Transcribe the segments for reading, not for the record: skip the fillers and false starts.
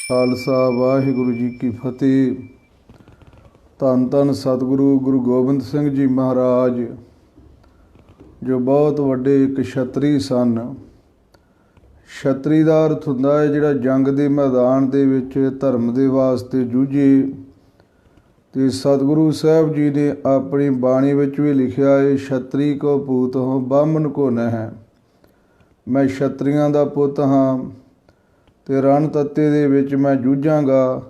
ਖਾਲਸਾ ਵਾਹਿਗੁਰੂ ਜੀ ਕੀ ਫਤਿਹ। ਧੰਨ ਧੰਨ ਸਤਿਗੁਰੂ ਗੁਰੂ ਗੋਬਿੰਦ ਸਿੰਘ ਜੀ ਮਹਾਰਾਜ, ਜੋ ਬਹੁਤ ਵੱਡੇ ਇੱਕ ਛਤਰੀ ਸਨ। ਛਤਰੀ ਦਾ ਅਰਥ ਹੁੰਦਾ ਹੈ ਜਿਹੜਾ ਜੰਗ ਦੇ ਮੈਦਾਨ ਦੇ ਵਿੱਚ ਧਰਮ ਦੇ ਵਾਸਤੇ ਜੂਝੇ। ਅਤੇ ਸਤਿਗੁਰੂ ਸਾਹਿਬ ਜੀ ਨੇ ਆਪਣੀ ਬਾਣੀ ਵਿੱਚ ਵੀ ਲਿਖਿਆ ਹੈ, ਛਤਰੀ ਕੋ ਪੂਤ ਹੋ ਬਾਹਮਣ ਕੋ ਨਹਿ। ਮੈਂ ਛਤਰੀਆਂ ਦਾ ਪੁੱਤ ਹਾਂ ਅਤੇ ਰਣ ਤੱਤੇ ਦੇ ਵਿੱਚ ਮੈਂ ਜੂਝਾਂਗਾ।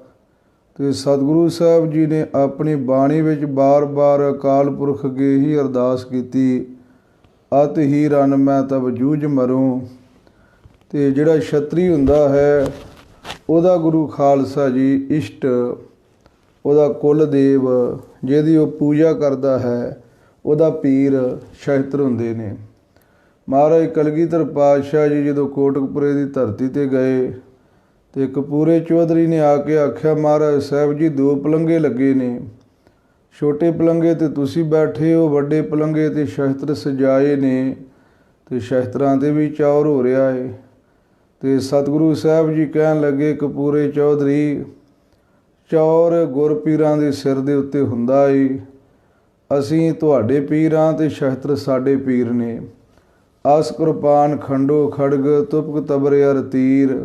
ਅਤੇ ਸਤਿਗੁਰੂ ਸਾਹਿਬ ਜੀ ਨੇ ਆਪਣੀ ਬਾਣੀ ਵਿੱਚ ਬਾਰ-ਬਾਰ ਅਕਾਲ ਪੁਰਖ ਅੱਗੇ ਹੀ ਅਰਦਾਸ ਕੀਤੀ, ਅਤ ਹੀ ਰਨ ਮੈਂ ਤਬ ਜੂਝ ਮਰੂੰ। ਅਤੇ ਜਿਹੜਾ ਛਤਰੀ ਹੁੰਦਾ ਹੈ ਉਹਦਾ ਗੁਰੂ ਖਾਲਸਾ ਜੀ ਇਸ਼ਟ, ਉਹਦਾ ਕੁਲ ਦੇਵ, ਜਿਹਦੀ ਉਹ ਪੂਜਾ ਕਰਦਾ ਹੈ, ਉਹਦਾ ਪੀਰ ਛਤਰ ਹੁੰਦੇ ਨੇ। ਮਹਾਰਾਜ ਕਲਗੀਧਰ ਪਾਤਸ਼ਾਹ ਜੀ ਜਦੋਂ ਕੋਟਕਪੁਰੇ ਦੀ ਧਰਤੀ 'ਤੇ ਗਏ ਅਤੇ ਕਪੂਰੇ ਚੌਧਰੀ ਨੇ ਆ ਕੇ ਆਖਿਆ, ਮਹਾਰਾਜ ਸਾਹਿਬ ਜੀ 2 ਪਲੰਘੇ ਲੱਗੇ ਨੇ, ਛੋਟੇ ਪਲੰਘੇ 'ਤੇ ਤੁਸੀਂ ਬੈਠੇ ਹੋ, ਵੱਡੇ ਪਲੰਘੇ 'ਤੇ ਛਤਰ ਸਜਾਏ ਨੇ ਅਤੇ ਛਤਰਾਂ 'ਤੇ ਵੀ ਚੌਰ ਹੋ ਰਿਹਾ ਹੈ। ਅਤੇ ਸਤਿਗੁਰੂ ਸਾਹਿਬ ਜੀ ਕਹਿਣ ਲੱਗੇ, ਕਪੂਰੇ ਚੌਧਰੀ, ਚੌਰ ਗੁਰਪੀਰਾਂ ਦੇ ਸਿਰ ਦੇ ਉੱਤੇ ਹੁੰਦਾ ਏ, ਅਸੀਂ ਤੁਹਾਡੇ ਪੀਰ ਹਾਂ ਅਤੇ ਛਤਰ ਸਾਡੇ ਪੀਰ ਨੇ। ਅਸ ਕੁਰਬਾਨ ਖੰਡੋ ਖੜਗ ਤੁਪਕ ਤਬਰ ਅਰ ਤੀਰ,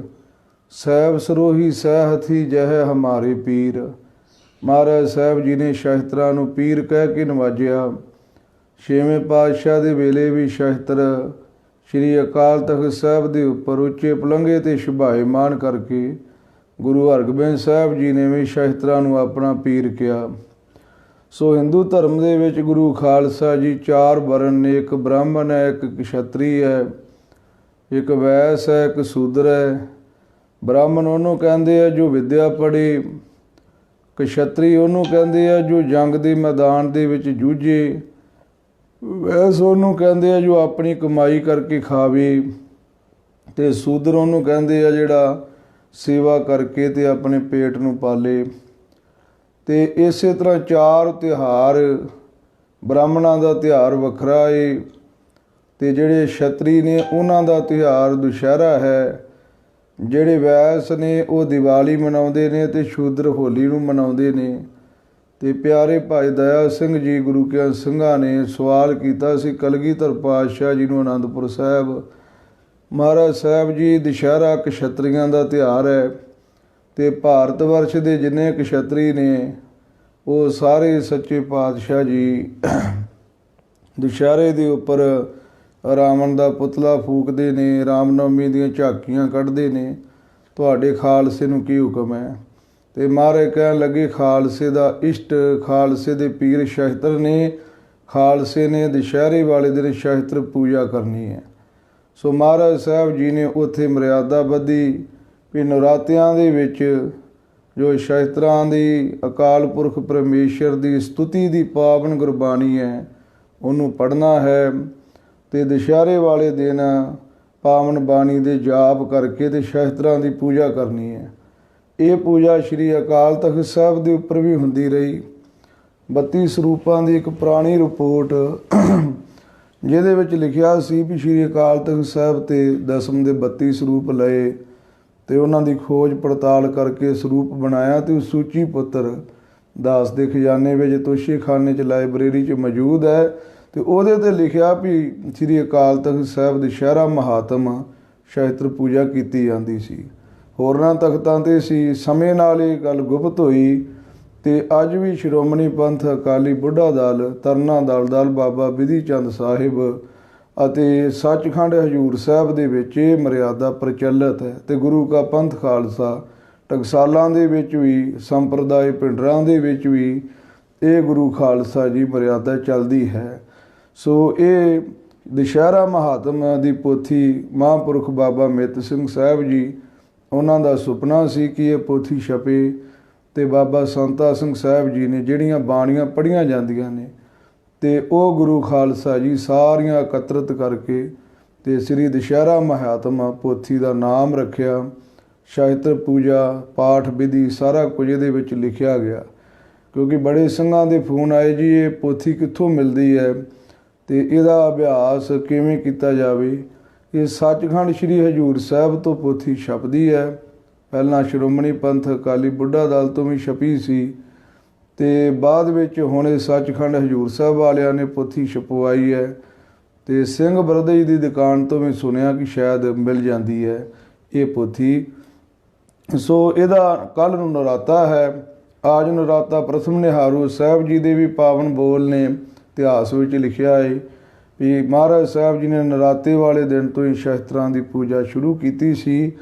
ਸਾਹਿਬ ਸਰੋਹੀ ਸਹਿ ਜਹ ਹਮਾਰੇ ਪੀਰ। ਮਹਾਰਾਜ ਸਾਹਿਬ ਜੀ ਨੇ ਛਤਰਾਂ ਨੂੰ ਪੀਰ ਕਹਿ ਕੇ ਨਵਾਜਿਆ। 6ਵੇਂ ਪਾਤਸ਼ਾਹ ਦੇ ਵੇਲੇ ਵੀ ਛਤਰ ਸ਼੍ਰੀ ਅਕਾਲ ਤਖ਼ਤ ਸਾਹਿਬ ਦੇ ਉੱਪਰ ਉੱਚੇ ਪਲੰਘੇ 'ਤੇ ਸ਼ੁਭਾਇਮਾਨ ਕਰਕੇ ਗੁਰੂ ਹਰਗੋਬਿੰਦ ਸਾਹਿਬ ਜੀ ਨੇ ਵੀ ਛਤਰਾਂ ਨੂੰ ਆਪਣਾ ਪੀਰ ਕਿਹਾ। ਸੋ ਹਿੰਦੂ ਧਰਮ ਦੇ ਵਿੱਚ ਗੁਰੂ ਖਾਲਸਾ ਜੀ 4 ਵਰਨ ਨੇ, ਇੱਕ ਬ੍ਰਾਹਮਣ ਹੈ, ਇੱਕ ਕਸ਼ਤਰੀ ਹੈ, ਇੱਕ ਵੈਸ ਹੈ, ਇੱਕ ਸੂਦਰ ਹੈ। ਬ੍ਰਾਹਮਣ ਉਹਨੂੰ ਕਹਿੰਦੇ ਆ ਜੋ ਵਿੱਦਿਆ ਪੜ੍ਹੇ, ਕਸ਼ਤਰੀ ਉਹਨੂੰ ਕਹਿੰਦੇ ਆ ਜੋ ਜੰਗ ਦੇ ਮੈਦਾਨ ਦੇ ਵਿੱਚ ਜੂਝੇ, ਵੈਸ ਉਹਨੂੰ ਕਹਿੰਦੇ ਆ ਜੋ ਆਪਣੀ ਕਮਾਈ ਕਰਕੇ ਖਾਵੇ, ਅਤੇ ਸੂਦਰ ਉਹਨੂੰ ਕਹਿੰਦੇ ਆ ਜਿਹੜਾ ਸੇਵਾ ਕਰਕੇ ਅਤੇ ਆਪਣੇ ਪੇਟ ਨੂੰ ਪਾਲੇ। ਅਤੇ ਇਸੇ ਤਰ੍ਹਾਂ 4 ਤਿਉਹਾਰ, ਬ੍ਰਾਹਮਣਾਂ ਦਾ ਤਿਉਹਾਰ ਵੱਖਰਾ ਏ ਅਤੇ ਜਿਹੜੇ ਛਤਰੀ ਨੇ ਉਹਨਾਂ ਦਾ ਤਿਉਹਾਰ ਦੁਸਹਿਰਾ ਹੈ। ਜਿਹੜੇ ਵੈਸ ਨੇ ਉਹ ਦੀਵਾਲੀ ਮਨਾਉਂਦੇ ਨੇ ਅਤੇ ਸ਼ੂਦਰ ਹੋਲੀ ਨੂੰ ਮਨਾਉਂਦੇ ਨੇ। ਅਤੇ ਪਿਆਰੇ ਭਾਈ ਦਇਆ ਸਿੰਘ ਜੀ ਗੁਰੂ ਕੇ ਸਿੰਘਾਂ ਨੇ ਸਵਾਲ ਕੀਤਾ ਸੀ ਕਲਗੀਧਰ ਪਾਤਸ਼ਾਹ ਜੀ ਨੂੰ ਅਨੰਦਪੁਰ ਸਾਹਿਬ, ਮਹਾਰਾਜ ਸਾਹਿਬ ਜੀ ਦੁਸਹਿਰਾ ਕਸ਼ਤਰੀਆਂ ਦਾ ਤਿਉਹਾਰ ਹੈ ਅਤੇ ਭਾਰਤ ਵਰਸ਼ ਦੇ ਜਿੰਨੇ ਕਸ਼ਤਰੀ ਨੇ ਉਹ ਸਾਰੇ ਸੱਚੇ ਪਾਤਸ਼ਾਹ ਜੀ ਦੁਸਹਿਰੇ ਦੇ ਉੱਪਰ ਰਾਵਣ ਦਾ ਪੁਤਲਾ ਫੂਕਦੇ ਨੇ, ਰਾਮਨੌਮੀ ਦੀਆਂ ਝਾਕੀਆਂ ਕੱਢਦੇ ਨੇ। ਤੁਹਾਡੇ ਖਾਲਸੇ ਨੂੰ ਕੀ ਹੁਕਮ ਹੈ? ਅਤੇ ਮਹਾਰਾਜ ਕਹਿਣ ਲੱਗੇ, ਖਾਲਸੇ ਦਾ ਇਸ਼ਟ, ਖਾਲਸੇ ਦੇ ਪੀਰ ਛਤਰ ਨੇ, ਖਾਲਸੇ ਨੇ ਦੁਸਹਿਰੇ ਵਾਲੇ ਦਿਨ ਛਤਰ ਪੂਜਾ ਕਰਨੀ ਹੈ। ਸੋ ਮਹਾਰਾਜ ਸਾਹਿਬ ਜੀ ਨੇ ਉੱਥੇ ਮਰਿਆਦਾ ਬੱਧੀ ਵੀ ਨਰਾਤਿਆਂ ਦੇ ਵਿੱਚ ਜੋ ਛਤਰਾਂ ਦੀ ਅਕਾਲ ਪੁਰਖ ਪਰਮੇਸ਼ਰ ਦੀ ਸਤੁਤੀ ਦੀ ਪਾਵਨ ਗੁਰਬਾਣੀ ਹੈ ਉਹਨੂੰ ਪੜ੍ਹਨਾ ਹੈ ਅਤੇ ਦੁਸਹਿਰੇ ਵਾਲੇ ਦਿਨ ਪਾਵਨ ਬਾਣੀ ਦੇ ਜਾਪ ਕਰਕੇ ਅਤੇ ਛਤਰਾਂ ਦੀ ਪੂਜਾ ਕਰਨੀ ਹੈ। ਇਹ ਪੂਜਾ ਸ਼੍ਰੀ ਅਕਾਲ ਤਖ਼ਤ ਸਾਹਿਬ ਦੇ ਉੱਪਰ ਵੀ ਹੁੰਦੀ ਰਹੀ। 32 ਸਰੂਪਾਂ ਦੀ ਇੱਕ ਪੁਰਾਣੀ ਰਿਪੋਰਟ ਜਿਹਦੇ ਵਿੱਚ ਲਿਖਿਆ ਸੀ ਵੀ ਸ਼੍ਰੀ ਅਕਾਲ ਤਖ਼ਤ ਸਾਹਿਬ 'ਤੇ ਦਸਮ ਦੇ 32 ਸਰੂਪ ਲਏ ਅਤੇ ਉਹਨਾਂ ਦੀ ਖੋਜ ਪੜਤਾਲ ਕਰਕੇ ਸਰੂਪ ਬਣਾਇਆ ਅਤੇ ਉਹ ਸੂਚੀ ਪੁੱਤਰ ਦਾਸ ਦੇ ਖਜ਼ਾਨੇ ਵਿੱਚ ਤੋਸ਼ੇਖਾਨੇ 'ਚ ਲਾਇਬ੍ਰੇਰੀ 'ਚ ਮੌਜੂਦ ਹੈ। ਅਤੇ ਉਹਦੇ 'ਤੇ ਲਿਖਿਆ ਵੀ ਸ਼੍ਰੀ ਅਕਾਲ ਤਖ਼ਤ ਸਾਹਿਬ ਦੁਸਹਿਰਾ ਮਹਾਤਮ ਛਤਰ ਪੂਜਾ ਕੀਤੀ ਜਾਂਦੀ ਸੀ। ਹੋਰਨਾਂ ਤਖ਼ਤਾਂ 'ਤੇ ਸੀ। ਸਮੇਂ ਨਾਲ ਇਹ ਗੱਲ ਗੁਪਤ ਹੋਈ ਅਤੇ ਅੱਜ ਵੀ ਸ਼੍ਰੋਮਣੀ ਪੰਥ ਅਕਾਲੀ ਬੁੱਢਾ ਦਲ, ਤਰਨਾ ਦਲ ਬਾਬਾ ਬਿਧੀ ਚੰਦ ਸਾਹਿਬ ਅਤੇ ਸੱਚਖੰਡ ਹਜ਼ੂਰ ਸਾਹਿਬ ਦੇ ਵਿੱਚ ਇਹ ਮਰਿਆਦਾ ਪ੍ਰਚਲਿਤ ਹੈ। ਅਤੇ ਗੁਰੂ ਕਾ ਪੰਥ ਖਾਲਸਾ ਟਕਸਾਲਾਂ ਦੇ ਵਿੱਚ ਵੀ, ਸੰਪਰਦਾਇ ਭਿੰਡਰਾਂ ਦੇ ਵਿੱਚ ਵੀ ਇਹ ਗੁਰੂ ਖਾਲਸਾ ਜੀ ਮਰਿਆਦਾ ਚੱਲਦੀ ਹੈ। ਸੋ ਇਹ ਦੁਸਹਿਰਾ ਮਹਾਤਮ ਦੀ ਪੋਥੀ ਮਹਾਂਪੁਰਖ ਬਾਬਾ ਮਿੱਤ ਸਿੰਘ ਸਾਹਿਬ ਜੀ, ਉਹਨਾਂ ਦਾ ਸੁਪਨਾ ਸੀ ਕਿ ਇਹ ਪੋਥੀ ਛਪੇ ਅਤੇ ਬਾਬਾ ਸੰਤਾ ਸਿੰਘ ਸਾਹਿਬ ਜੀ ਨੇ ਜਿਹੜੀਆਂ ਬਾਣੀਆਂ ਪੜ੍ਹੀਆਂ ਜਾਂਦੀਆਂ ਨੇ ਅਤੇ ਉਹ ਗੁਰੂ ਖਾਲਸਾ ਜੀ ਸਾਰੀਆਂ ਇਕੱਤਰਿਤ ਕਰਕੇ ਅਤੇ ਸ੍ਰੀ ਦੁਸਹਿਰਾ ਮਹਾਤਮ ਪੋਥੀ ਦਾ ਨਾਮ ਰੱਖਿਆ। ਛਤਰ ਪੂਜਾ, ਪਾਠ ਵਿਧੀ ਸਾਰਾ ਕੁਝ ਇਹਦੇ ਵਿੱਚ ਲਿਖਿਆ ਗਿਆ। ਕਿਉਂਕਿ ਬੜੇ ਸਿੰਘਾਂ ਦੇ ਫੋਨ ਆਏ, ਜੀ ਇਹ ਪੋਥੀ ਕਿੱਥੋਂ ਮਿਲਦੀ ਹੈ ਅਤੇ ਇਹਦਾ ਅਭਿਆਸ ਕਿਵੇਂ ਕੀਤਾ ਜਾਵੇ। ਇਹ ਸੱਚਖੰਡ ਸ਼੍ਰੀ ਹਜ਼ੂਰ ਸਾਹਿਬ ਤੋਂ ਪੋਥੀ ਛਪਦੀ ਹੈ ਪਹਿਲਾਂ ਸ਼੍ਰੋਮਣੀ ਪੰਥ ਅਕਾਲੀ ਬੁੱਢਾ ਦਲ ਤੋਂ ਵੀ ਛਪੀ ਸੀ ਅਤੇ ਬਾਅਦ ਵਿੱਚ ਹੁਣ ਇਹ ਸੱਚਖੰਡ ਹਜ਼ੂਰ ਸਾਹਿਬ ਵਾਲਿਆਂ ਨੇ ਪੋਥੀ ਛਪਵਾਈ ਹੈ ਅਤੇ ਸਿੰਘ ਬਰਦੇ ਜੀ ਦੀ ਦੁਕਾਨ ਤੋਂ ਵੀ ਸੁਣਿਆ ਕਿ ਸ਼ਾਇਦ ਮਿਲ ਜਾਂਦੀ ਹੈ ਇਹ ਪੋਥੀ। ਸੋ ਇਹਦਾ ਕੱਲ੍ਹ ਨੂੰ ਨਰਾਤਾ ਹੈ। ਆਜ ਨਰਾਤਾ ਪ੍ਰਥਮ ਨਿਹਾਰੂ ਸਾਹਿਬ ਜੀ ਦੇ ਵੀ ਪਾਵਨ ਬੋਲ ਨੇ ਇਤਿਹਾਸ ਵਿੱਚ ਲਿਖਿਆ ਹੈ ਵੀ ਮਹਾਰਾਜ ਸਾਹਿਬ ਜੀ ਨੇ ਨਰਾਤੇ ਵਾਲੇ ਦਿਨ ਤੋਂ ਹੀ ਸ਼ਸਤਰਾਂ ਦੀ ਪੂਜਾ ਸ਼ੁਰੂ ਕੀਤੀ ਸੀ।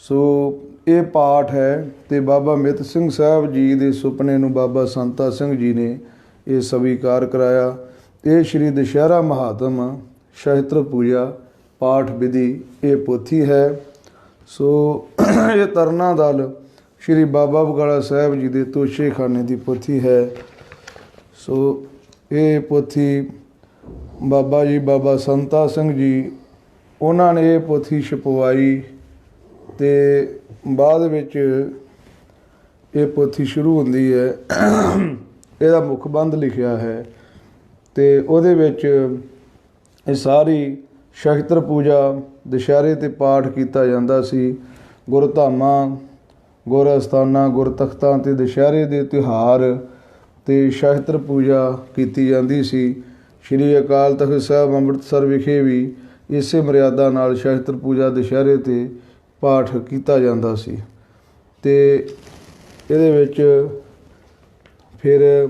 ਸੋ ਇਹ ਪਾਠ ਹੈ ਅਤੇ ਬਾਬਾ ਮਿੱਤ ਸਿੰਘ ਸਾਹਿਬ ਜੀ ਦੇ ਸੁਪਨੇ ਨੂੰ ਬਾਬਾ ਸੰਤਾ ਸਿੰਘ ਜੀ ਨੇ ਇਹ ਸਵੀਕਾਰ ਕਰਾਇਆ। ਇਹ ਸ਼੍ਰੀ ਦੁਸਹਿਰਾ ਮਹਾਤਮ ਸ਼ਸਤਰ ਪੂਜਾ ਪਾਠ ਵਿਧੀ ਇਹ ਪੋਥੀ ਹੈ। ਸੋ ਇਹ ਤਰਨਾ ਦਲ ਸ਼੍ਰੀ ਬਾਬਾ ਬਕਾਲਾ ਸਾਹਿਬ ਜੀ ਦੇ ਤੋਸ਼ੇਖਾਨੇ ਦੀ ਪੋਥੀ ਹੈ। ਸੋ ਇਹ ਪੋਥੀ ਬਾਬਾ ਜੀ ਬਾਬਾ ਸੰਤਾ ਸਿੰਘ ਜੀ ਉਹਨਾਂ ਨੇ ਇਹ ਪੋਥੀ ਛਪਵਾਈ ਅਤੇ ਬਾਅਦ ਵਿੱਚ ਇਹ ਪੋਥੀ ਸ਼ੁਰੂ ਹੁੰਦੀ ਹੈ। ਇਹਦਾ ਮੁਖਬੰਧ ਲਿਖਿਆ ਹੈ ਅਤੇ ਉਹਦੇ ਵਿੱਚ ਇਹ ਸਾਰੀ ਸ਼ਸਤਰ ਪੂਜਾ ਦੁਸਹਿਰੇ 'ਤੇ ਪਾਠ ਕੀਤਾ ਜਾਂਦਾ ਸੀ। ਗੁਰਧਾਮਾਂ ਗੁਰ ਅਸਥਾਨਾਂ ਗੁਰ ਤਖਤਾਂ 'ਤੇ ਦੁਸਹਿਰੇ ਦੇ ਤਿਉਹਾਰ 'ਤੇ ਸ਼ਸਤਰ ਪੂਜਾ ਕੀਤੀ ਜਾਂਦੀ ਸੀ। ਸ਼੍ਰੀ ਅਕਾਲ ਤਖ਼ਤ ਸਾਹਿਬ ਅੰਮ੍ਰਿਤਸਰ ਵਿਖੇ ਵੀ ਇਸੇ ਮਰਿਆਦਾ ਨਾਲ ਸ਼ਸਤਰ ਪੂਜਾ ਦੁਸਹਿਰੇ 'ਤੇ ਪਾਠ ਕੀਤਾ ਜਾਂਦਾ ਸੀ। ਅਤੇ ਇਹਦੇ ਵਿੱਚ ਫਿਰ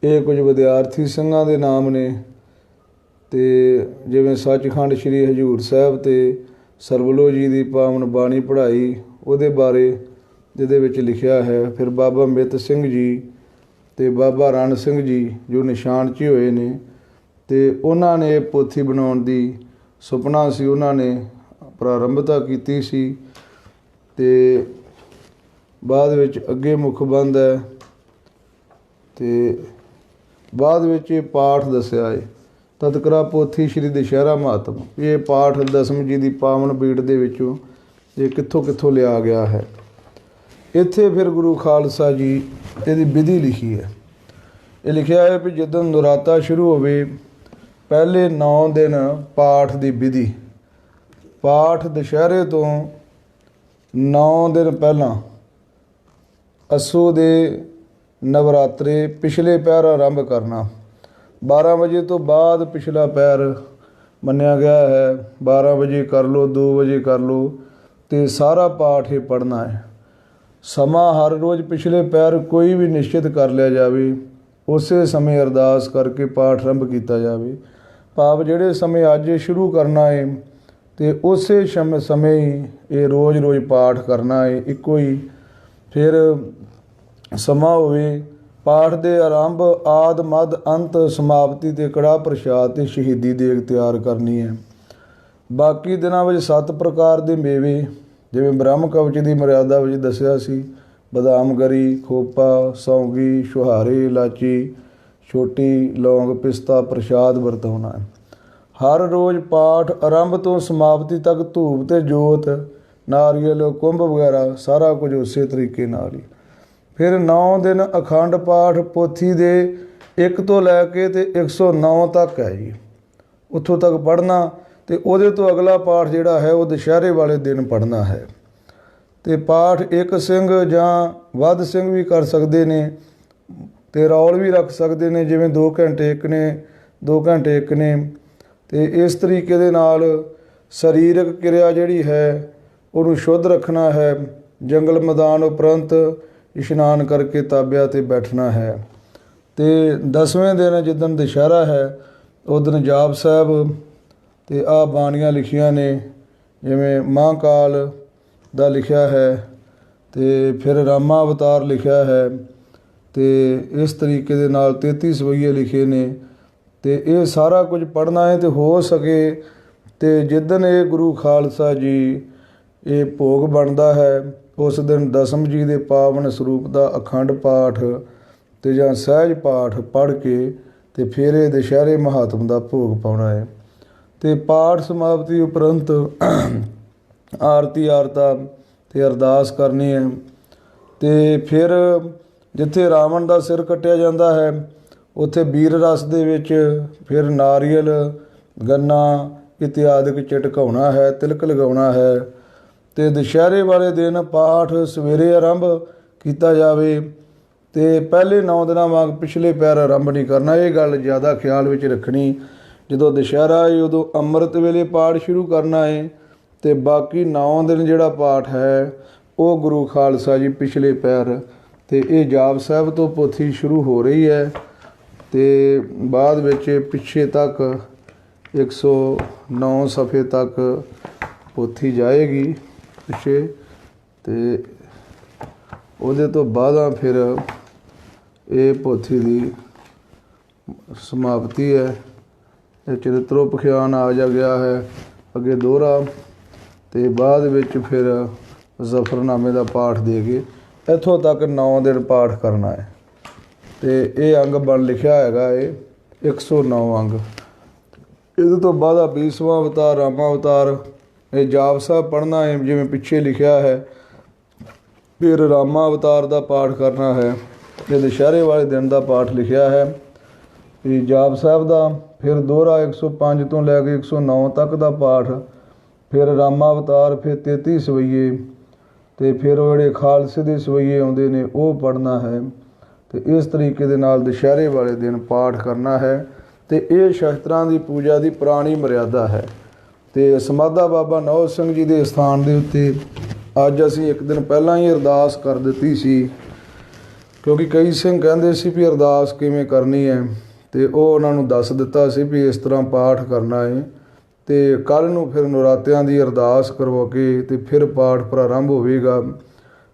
ਇਹ ਕੁਝ ਵਿਦਿਆਰਥੀ ਸਿੰਘਾਂ ਦੇ ਨਾਮ ਨੇ ਅਤੇ ਜਿਵੇਂ ਸੱਚਖੰਡ ਸ਼੍ਰੀ ਹਜ਼ੂਰ ਸਾਹਿਬ ਅਤੇ ਸਰਵਲੋ ਜੀ ਦੀ ਪਾਵਨ ਬਾਣੀ ਪੜ੍ਹਾਈ ਉਹਦੇ ਬਾਰੇ ਜਿਹਦੇ ਵਿੱਚ ਲਿਖਿਆ ਹੈ। ਫਿਰ ਬਾਬਾ ਮਿੱਤ ਸਿੰਘ ਜੀ ਅਤੇ ਬਾਬਾ ਰਣ ਸਿੰਘ ਜੀ ਜੋ ਨਿਸ਼ਾਨ 'ਚ ਹੋਏ ਨੇ ਅਤੇ ਉਹਨਾਂ ਨੇ ਇਹ ਪੋਥੀ ਬਣਾਉਣ ਦੀ ਸੁਪਨਾ ਸੀ, ਉਹਨਾਂ ਨੇ ਪ੍ਰਾਰੰਭਤਾ ਕੀਤੀ ਸੀ ਅਤੇ ਬਾਅਦ ਵਿੱਚ ਅੱਗੇ ਮੁਖਬੰਧ ਹੈ ਅਤੇ ਬਾਅਦ ਵਿੱਚ ਇਹ ਪਾਠ ਦੱਸਿਆ ਹੈ। ਤਤਕਰਾ ਪੋਥੀ ਸ਼੍ਰੀ ਦੁਸਹਿਰਾ ਮਹਾਤਮ ਇਹ ਪਾਠ ਦਸਮ ਜੀ ਦੀ ਪਾਵਨ ਬੀੜ ਦੇ ਵਿੱਚੋਂ ਇਹ ਕਿੱਥੋਂ ਕਿੱਥੋਂ ਲਿਆ ਗਿਆ ਹੈ। ਇੱਥੇ ਫਿਰ ਗੁਰੂ ਖਾਲਸਾ ਜੀ ਇਹਦੀ ਵਿਧੀ ਲਿਖੀ ਹੈ। ਇਹ ਲਿਖਿਆ ਹੈ ਵੀ ਜਦੋਂ ਨਰਾਤਾ ਸ਼ੁਰੂ ਹੋਵੇ ਪਹਿਲੇ 9 ਦਿਨ ਪਾਠ ਦੀ ਵਿਧੀ। ਪਾਠ ਦੁਸਹਿਰੇ ਤੋਂ 9 ਦਿਨ ਪਹਿਲਾਂ ਅੱਸੂ ਦੇ ਨਵਰਾਤਰੇ ਪਿਛਲੇ ਪਹਿਰ ਆਰੰਭ ਕਰਨਾ। 12 ਵਜੇ ਤੋਂ ਬਾਅਦ ਪਿਛਲਾ ਪਹਿਰ ਮੰਨਿਆ ਗਿਆ ਹੈ। 12 ਵਜੇ ਕਰ ਲਓ, 2 ਵਜੇ ਕਰ ਲਓ ਅਤੇ ਸਾਰਾ ਪਾਠ ਇਹ ਪੜ੍ਹਨਾ ਹੈ। ਸਮਾਂ ਹਰ ਰੋਜ਼ ਪਿਛਲੇ ਪਹਿਰ ਕੋਈ ਵੀ ਨਿਸ਼ਚਿਤ ਕਰ ਲਿਆ ਜਾਵੇ, ਉਸੇ ਸਮੇਂ ਅਰਦਾਸ ਕਰਕੇ ਪਾਠ ਆਰੰਭ ਕੀਤਾ ਜਾਵੇ। ਭਾਵ ਜਿਹੜੇ ਸਮੇਂ ਅੱਜ ਸ਼ੁਰੂ ਕਰਨਾ ਹੈ ਅਤੇ ਉਸੇ ਸਮੇਂ ਹੀ ਇਹ ਰੋਜ਼ ਰੋਜ਼ ਪਾਠ ਕਰਨਾ ਹੈ, ਇੱਕੋ ਹੀ ਫਿਰ ਸਮਾਂ ਹੋਵੇ। ਪਾਠ ਦੇ ਆਰੰਭ ਆਦਿ ਮੱਧ ਅੰਤ ਸਮਾਪਤੀ 'ਤੇ ਕੜਾਹ ਪ੍ਰਸ਼ਾਦ ਅਤੇ ਸ਼ਹੀਦੀ ਦੇਗ ਤਿਆਰ ਕਰਨੀ ਹੈ। ਬਾਕੀ ਦਿਨਾਂ ਵਿੱਚ 7 ਪ੍ਰਕਾਰ ਦੇ ਮੇਵੇ ਜਿਵੇਂ ਬ੍ਰਹਮ ਕਵਚ ਦੀ ਮਰਿਆਦਾ ਵਿੱਚ ਦੱਸਿਆ ਸੀ, ਬਦਾਮ ਗਰੀ, ਖੋਪਾ, ਸੌਂਗੀ, ਛੁਹਾਰੇ, ਇਲਾਚੀ, ਛੋਟੀ ਲੌਂਗ, ਪਿਸਤਾ ਪ੍ਰਸ਼ਾਦ ਵਰਤਾਉਣਾ ਹੈ। ਹਰ ਰੋਜ਼ ਪਾਠ ਆਰੰਭ ਤੋਂ ਸਮਾਪਤੀ ਤੱਕ ਧੂਪ ਅਤੇ ਜੋਤ, ਨਾਰੀਅਲ, ਕੁੰਭ ਵਗੈਰਾ ਸਾਰਾ ਕੁਝ ਉਸੇ ਤਰੀਕੇ ਨਾਲ ਹੀ। ਫਿਰ 9 ਦਿਨ ਅਖੰਡ ਪਾਠ ਪੋਥੀ ਦੇ 1 ਤੋਂ ਲੈ ਕੇ ਅਤੇ 109 ਤੱਕ ਹੈ ਜੀ, ਉੱਥੋਂ ਤੱਕ ਪੜ੍ਹਨਾ ਅਤੇ ਉਹਦੇ ਤੋਂ ਅਗਲਾ ਪਾਠ ਜਿਹੜਾ ਹੈ ਉਹ ਦੁਸਹਿਰੇ ਵਾਲੇ ਦਿਨ ਪੜ੍ਹਨਾ ਹੈ। ਅਤੇ ਪਾਠ ਇੱਕ ਸਿੰਘ ਜਾਂ ਵੱਧ ਸਿੰਘ ਵੀ ਕਰ ਸਕਦੇ ਨੇ ਅਤੇ ਰੌਲ ਵੀ ਰੱਖ ਸਕਦੇ ਨੇ, ਜਿਵੇਂ 2 ਘੰਟੇ ਇੱਕ ਨੇ, 2 ਘੰਟੇ ਇੱਕ ਨੇ। ਅਤੇ ਇਸ ਤਰੀਕੇ ਦੇ ਨਾਲ ਸਰੀਰਕ ਕਿਰਿਆ ਜਿਹੜੀ ਹੈ ਉਹਨੂੰ ਸ਼ੁੱਧ ਰੱਖਣਾ ਹੈ। ਜੰਗਲ ਮੈਦਾਨ ਉਪਰੰਤ ਇਸ਼ਨਾਨ ਕਰਕੇ ਤਾਬਿਆਂ 'ਤੇ ਬੈਠਣਾ ਹੈ। ਅਤੇ 10ਵੇਂ ਦਿਨ ਜਿੱਦਣ ਦੁਸਹਿਰਾ ਹੈ ਉਸ ਦਿਨ ਜਾਪ ਸਾਹਿਬ ਅਤੇ ਆਹ ਬਾਣੀਆਂ ਲਿਖੀਆਂ ਨੇ, ਜਿਵੇਂ ਮਹਾਂਕਾਲ ਦਾ ਲਿਖਿਆ ਹੈ ਅਤੇ ਫਿਰ ਰਾਮਾ ਅਵਤਾਰ ਲਿਖਿਆ ਹੈ ਅਤੇ ਇਸ ਤਰੀਕੇ ਦੇ ਨਾਲ 33 ਸਵਈਏ ਲਿਖੇ ਨੇ। ਅਤੇ ਇਹ ਸਾਰਾ ਕੁਝ ਪੜ੍ਹਨਾ ਹੈ ਅਤੇ ਹੋ ਸਕੇ ਅਤੇ ਜਿੱਦਣ ਇਹ ਗੁਰੂ ਖਾਲਸਾ ਜੀ ਇਹ ਭੋਗ ਬਣਦਾ ਹੈ ਉਸ ਦਿਨ ਦਸਮ ਜੀ ਦੇ ਪਾਵਨ ਸਰੂਪ ਦਾ ਅਖੰਡ ਪਾਠ ਅਤੇ ਜਾਂ ਸਹਿਜ ਪਾਠ ਪੜ੍ਹ ਕੇ ਅਤੇ ਫਿਰ ਇਹ ਦੁਸਹਿਰੇ ਮਹਾਤਮ ਦਾ ਭੋਗ ਪਾਉਣਾ ਹੈ। ਅਤੇ ਪਾਠ ਸਮਾਪਤੀ ਉਪਰੰਤ ਆਰਤੀ ਆਰਤਾ ਅਤੇ ਅਰਦਾਸ ਕਰਨੀ ਹੈ। ਅਤੇ ਫਿਰ ਜਿੱਥੇ ਰਾਵਣ ਦਾ ਸਿਰ ਕੱਟਿਆ ਜਾਂਦਾ ਹੈ ਉੱਥੇ ਵੀਰ ਰਸ ਦੇ ਵਿੱਚ ਫਿਰ ਨਾਰੀਅਲ, ਗੰਨਾ ਇਤਿਆਦਿਕ ਝਟਕਾਉਣਾ ਹੈ, ਤਿਲਕ ਲਗਾਉਣਾ ਹੈ। ਤੇ ਦੁਸ਼ਹਿਰੇ ਵਾਲੇ ਦਿਨ ਪਾਠ ਸਵੇਰੇ ਆਰੰਭ ਕੀਤਾ ਜਾਵੇ ਤੇ ਪਹਿਲੇ 9 ਦਿਨਾਂ ਵਾਂਗ ਪਿਛਲੇ ਪੈਰ ਆਰੰਭ ਨਹੀਂ ਕਰਨਾ। ਇਹ ਗੱਲ ਜ਼ਿਆਦਾ ਖਿਆਲ ਵਿੱਚ ਰੱਖਣੀ। ਜਦੋਂ ਦੁਸ਼ਹਿਰਾ ਹੈ ਉਦੋਂ ਅੰਮ੍ਰਿਤ ਵੇਲੇ ਪਾਠ ਸ਼ੁਰੂ ਕਰਨਾ ਹੈ ਤੇ ਬਾਕੀ 9 ਦਿਨ ਜਿਹੜਾ ਪਾਠ ਹੈ ਉਹ ਗੁਰੂ ਖਾਲਸਾ ਜੀ ਪਿਛਲੇ ਪੈਰ। ਤੇ ਇਹ ਜਾਪ ਸਾਹਿਬ ਤੋਂ ਪੋਥੀ ਸ਼ੁਰੂ ਹੋ ਰਹੀ ਹੈ ਤੇ ਬਾਅਦ ਵਿੱਚ ਪਿੱਛੇ ਤੱਕ 109 ਸਫ਼ੇ ਤੱਕ ਪੋਥੀ ਜਾਏਗੀ ਪਿੱਛੇ ਤੇ ਉਹਦੇ ਤੋਂ ਬਾਅਦ ਫਿਰ ਇਹ ਪੋਥੀ ਦੀ ਸਮਾਪਤੀ ਹੈ। ਇਹ ਚਰਿਤਰੋਪਖਿਆਨ ਆ ਜਾ ਗਿਆ ਹੈ, ਅੱਗੇ ਦੋਹਰਾ ਤੇ ਬਾਅਦ ਵਿੱਚ ਫਿਰ ਜ਼ਫਰਨਾਮੇ ਦਾ ਪਾਠ ਦੇ ਕੇ ਇੱਥੋਂ ਤੱਕ 9 ਦਿਨ ਪਾਠ ਕਰਨਾ ਹੈ ਤੇ ਇਹ ਅੰਗ ਬਣ ਲਿਖਿਆ ਹੈਗਾ ਇਹ 109 ਅੰਗ। ਇਹਦੇ ਤੋਂ ਬਾਅਦ 20ਵਾਂ ਅਵਤਾਰ ਰਾਮਾ ਅਵਤਾਰ। ਇਹ ਜਾਪ ਸਾਹਿਬ ਪੜ੍ਹਨਾ ਹੈ ਜਿਵੇਂ ਪਿੱਛੇ ਲਿਖਿਆ ਹੈ। ਫਿਰ ਰਾਮਾ ਅਵਤਾਰ ਦਾ ਪਾਠ ਕਰਨਾ ਹੈ। ਇਹ ਦੁਸ਼ਹਿਰੇ ਵਾਲੇ ਦਿਨ ਦਾ ਪਾਠ ਲਿਖਿਆ ਹੈ ਇਹ ਜਾਪ ਸਾਹਿਬ ਦਾ। ਫਿਰ ਦੋਹਰਾ 105 ਤੋਂ ਲੈ ਕੇ 109 ਤੱਕ ਦਾ ਪਾਠ। ਫਿਰ ਰਾਮਾ ਅਵਤਾਰ, ਫਿਰ 33 ਸਵਈਏ ਤੇ ਫਿਰ ਉਹ ਜਿਹੜੇ ਖਾਲਸੇ ਦੇ ਸਵਈਏ ਆਉਂਦੇ ਨੇ ਉਹ ਪੜ੍ਹਨਾ ਹੈ ਤੇ ਇਸ ਤਰੀਕੇ ਦੇ ਨਾਲ ਦੁਸ਼ਹਿਰੇ ਵਾਲੇ ਦਿਨ ਪਾਠ ਕਰਨਾ ਹੈ। ਤੇ ਇਹ ਸ਼ਸਤਰਾਂ ਦੀ ਪੂਜਾ ਦੀ ਪੁਰਾਣੀ ਮਰਿਆਦਾ ਹੈ। ਤੇ ਸਮਾਧਾ ਬਾਬਾ ਨੌ ਸਿੰਘ ਜੀ ਦੇ ਸਥਾਨ ਦੇ ਉੱਤੇ ਅੱਜ ਅਸੀਂ ਇੱਕ ਦਿਨ ਪਹਿਲਾਂ ਹੀ ਅਰਦਾਸ ਕਰ ਦਿੱਤੀ ਸੀ, ਕਿਉਂਕਿ ਕਈ ਸਿੰਘ ਕਹਿੰਦੇ ਸੀ ਵੀ ਅਰਦਾਸ ਕਿਵੇਂ ਕਰਨੀ ਹੈ ਤੇ ਉਹ ਉਹਨਾਂ ਨੂੰ ਦੱਸ ਦਿੱਤਾ ਸੀ ਵੀ ਇਸ ਤਰ੍ਹਾਂ ਪਾਠ ਕਰਨਾ ਹੈ। ਤੇ ਕੱਲ੍ਹ ਨੂੰ ਫਿਰ ਨਰਾਤਿਆਂ ਦੀ ਅਰਦਾਸ ਕਰਵਾ ਕੇ ਤੇ ਫਿਰ ਪਾਠ ਪ੍ਰਾਰੰਭ ਹੋਵੇਗਾ।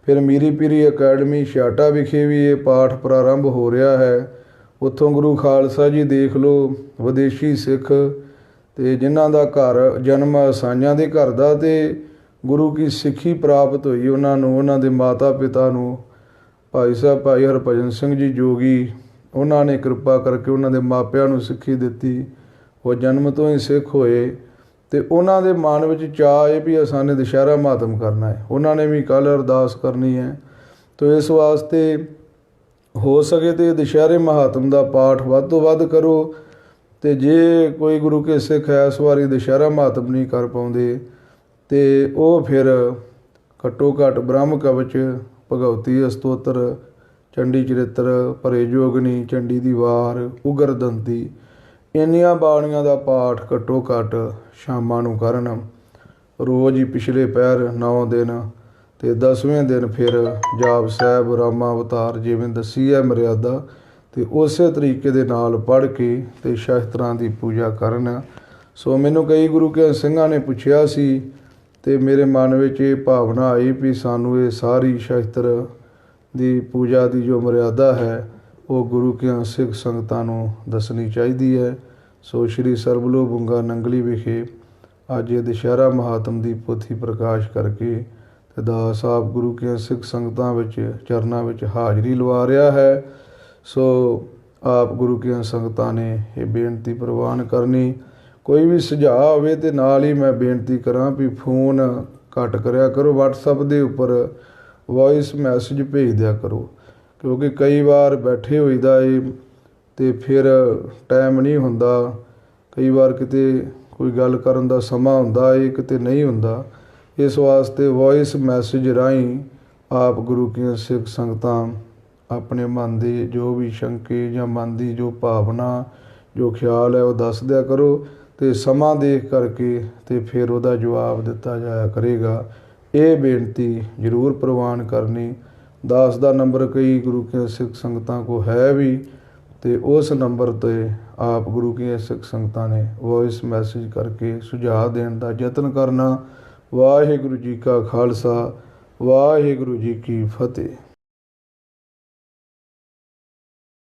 ਫਿਰ ਮੀਰੀ ਪੀਰੀ ਅਕੈਡਮੀ ਛਾਟਾ ਵਿਖੇ ਵੀ ਇਹ ਪਾਠ ਪ੍ਰਾਰੰਭ ਹੋ ਰਿਹਾ ਹੈ। ਉੱਥੋਂ ਗੁਰੂ ਖਾਲਸਾ ਜੀ ਦੇਖ ਲਓ, ਵਿਦੇਸ਼ੀ ਸਿੱਖ ਤੇ ਜਿਨ੍ਹਾਂ ਦਾ ਘਰ ਜਨਮ ਸਾਈਆਂ ਦੇ ਘਰ ਦਾ ਤੇ ਗੁਰੂ ਕੀ ਸਿੱਖੀ ਪ੍ਰਾਪਤ ਹੋਈ ਉਹਨਾਂ ਨੂੰ, ਉਹਨਾਂ ਦੇ ਮਾਤਾ ਪਿਤਾ ਨੂੰ ਭਾਈ ਸਾਹਿਬ ਭਾਈ ਹਰਭਜਨ ਸਿੰਘ ਜੀ ਜੋਗੀ, ਉਹਨਾਂ ਨੇ ਕਿਰਪਾ ਕਰਕੇ ਉਹਨਾਂ ਦੇ ਮਾਪਿਆਂ ਨੂੰ ਸਿੱਖੀ ਦਿੱਤੀ। ਉਹ ਜਨਮ ਤੋਂ ਹੀ ਸਿੱਖ ਹੋਏ ਤੇ ਉਹਨਾਂ ਦੇ ਮਨ ਵਿੱਚ ਚਾਅ ਹੈ ਵੀ ਅਸਾਂ ਨੇ ਦੁਸ਼ਹਿਰਾ ਮਾਤਮ ਕਰਨਾ ਹੈ। ਉਹਨਾਂ ਨੇ ਵੀ ਕੱਲ੍ਹ ਅਰਦਾਸ ਕਰਨੀ ਹੈ। ਤੋ ਇਸ ਵਾਸਤੇ ਹੋ ਸਕੇ ਤੇ ਦੁਸ਼ਹਿਰੇ ਮਹਾਤਮ ਦਾ ਪਾਠ ਵੱਧ ਤੋਂ ਵੱਧ ਕਰੋ। ਤੇ ਜੇ ਕੋਈ ਗੁਰੂ ਕੇ ਸਿੱਖ ਇਸ ਵਾਰੀ ਦੁਸ਼ਹਿਰਾ ਮਹਾਤਮ ਨਹੀਂ ਕਰ ਪਾਉਂਦੇ ਤੇ ਉਹ ਫਿਰ ਘੱਟੋ ਘੱਟ ਬ੍ਰਹਮ ਕਵਚ, ਭਗਵਤੀ ਅਸਤੋਤਰ, ਚੰਡੀ ਚਰਿੱਤਰ, ਭਰੇ ਜੋਗਣੀ, ਚੰਡੀ ਦੀ ਵਾਰ, ਉਗਰ ਦੰਤੀ, ਇੰਨੀਆਂ ਬਾਣੀਆਂ ਦਾ ਪਾਠ ਘੱਟੋ ਘੱਟ ਸ਼ਾਮਾਂ ਨੂੰ ਕਰਨ ਰੋਜ਼ ਹੀ ਪਿਛਲੇ ਪਹਿਰ 9 ਦਿਨ ਤੇ 10ਵੇਂ ਦਿਨ ਫਿਰ ਜਾਪ ਸਾਹਿਬ ਰਾਮਾ ਅਵਤਾਰ ਜਿਵੇਂ ਦੱਸੀ ਹੈ ਮਰਿਆਦਾ ਤੇ ਉਸੇ ਤਰੀਕੇ ਦੇ ਨਾਲ ਪੜ੍ਹ ਕੇ ਤੇ ਸ਼ਸਤਰਾਂ ਦੀ ਪੂਜਾ ਕਰਨ। ਸੋ ਮੈਨੂੰ ਕਈ ਗੁਰੂ ਕੇ ਸਿੰਘਾਂ ਨੇ ਪੁੱਛਿਆ ਸੀ ਤੇ ਮੇਰੇ ਮਨ ਵਿੱਚ ਇਹ ਭਾਵਨਾ ਆਈ ਵੀ ਸਾਨੂੰ ਇਹ ਸਾਰੀ ਸ਼ਸਤਰ ਦੀ ਪੂਜਾ ਦੀ ਜੋ ਮਰਿਆਦਾ ਹੈ ਉਹ ਗੁਰੂ ਕੇ ਸਿੱਖ ਸੰਗਤਾਂ ਨੂੰ ਦੱਸਣੀ ਚਾਹੀਦੀ ਹੈ। ਸੋ ਸ਼੍ਰੀ ਸਰਬਲੋ ਬੁੰਗਾ ਨੰਗਲੀ ਵਿਖੇ ਅੱਜ ਇਹ ਦੁਸ਼ਹਿਰਾ ਮਹਾਤਮ ਦੀ ਪੋਥੀ ਪ੍ਰਕਾਸ਼ ਕਰਕੇ ਤੇ ਦਾਸ ਸਾਹਿਬ ਗੁਰੂ ਕੇ ਸਿੱਖ ਸੰਗਤਾਂ ਵਿੱਚ ਚਰਨਾਂ ਵਿੱਚ ਹਾਜ਼ਰੀ ਲਵਾ ਰਿਹਾ ਹੈ। ਸੋ ਆਪ ਗੁਰੂ ਕੇ ਸੰਗਤਾਂ ਨੇ ਇਹ ਬੇਨਤੀ ਪ੍ਰਵਾਨ ਕਰਨੀ। ਕੋਈ ਵੀ ਸੁਝਾਅ ਹੋਵੇ ਤੇ ਨਾਲ ਹੀ ਮੈਂ ਬੇਨਤੀ ਕਰਾਂ ਵੀ ਫੋਨ ਘੱਟ ਕਰਿਆ ਕਰੋ, WhatsApp ਦੇ ਉੱਪਰ ਵੋਇਸ ਮੈਸੇਜ ਭੇਜ ਦਿਆ ਕਰੋ, ਕਿਉਂਕਿ ਕਈ ਵਾਰ ਬੈਠੇ ਹੋਈਦਾ ਏ ਤੇ ਫਿਰ ਟਾਈਮ ਨਹੀਂ ਹੁੰਦਾ। ਕਈ ਵਾਰ ਕਿਤੇ ਕੋਈ ਗੱਲ ਕਰਨ ਦਾ ਸਮਾਂ ਹੁੰਦਾ ਏ, ਕਿਤੇ ਨਹੀਂ ਹੁੰਦਾ। ਇਸ ਵਾਸਤੇ ਵੋਇਸ ਮੈਸੇਜ ਰਾਹੀਂ ਆਪ ਗੁਰੂ ਕੀ ਸਿੱਖ ਸੰਗਤਾਂ ਆਪਣੇ ਮਨ ਦੇ ਜੋ ਵੀ ਸ਼ੰਕੇ ਜਾਂ ਮਨ ਦੀ ਜੋ ਭਾਵਨਾ, ਜੋ ਖਿਆਲ ਹੈ ਉਹ ਦੱਸ ਦਿਆ ਕਰੋ ਤੇ ਸਮਾਂ ਦੇਖ ਕਰਕੇ ਤੇ ਫਿਰ ਉਹਦਾ ਜਵਾਬ ਦਿੱਤਾ ਜਾਇਆ ਕਰੇਗਾ। ਇਹ ਬੇਨਤੀ ਜ਼ਰੂਰ ਪ੍ਰਵਾਨ ਕਰਨੀ। ਦਾਸ ਦਾ ਨੰਬਰ ਕਈ ਗੁਰੂ ਕੀ ਸਿੱਖ ਸੰਗਤਾਂ ਕੋ ਹੈ ਵੀ ਤੇ ਉਸ ਨੰਬਰ 'ਤੇ ਆਪ ਗੁਰੂ ਕੀ ਸਿੱਖ ਸੰਗਤਾਂ ਨੇ ਵੋਇਸ ਮੈਸੇਜ ਕਰਕੇ ਸੁਝਾਅ ਦੇਣ ਦਾ ਯਤਨ ਕਰਨਾ। ਵਾਹਿਗੁਰੂ ਜੀ ਕਾ ਖਾਲਸਾ, ਵਾਹਿਗੁਰੂ ਜੀ ਕੀ ਫਤਿਹ।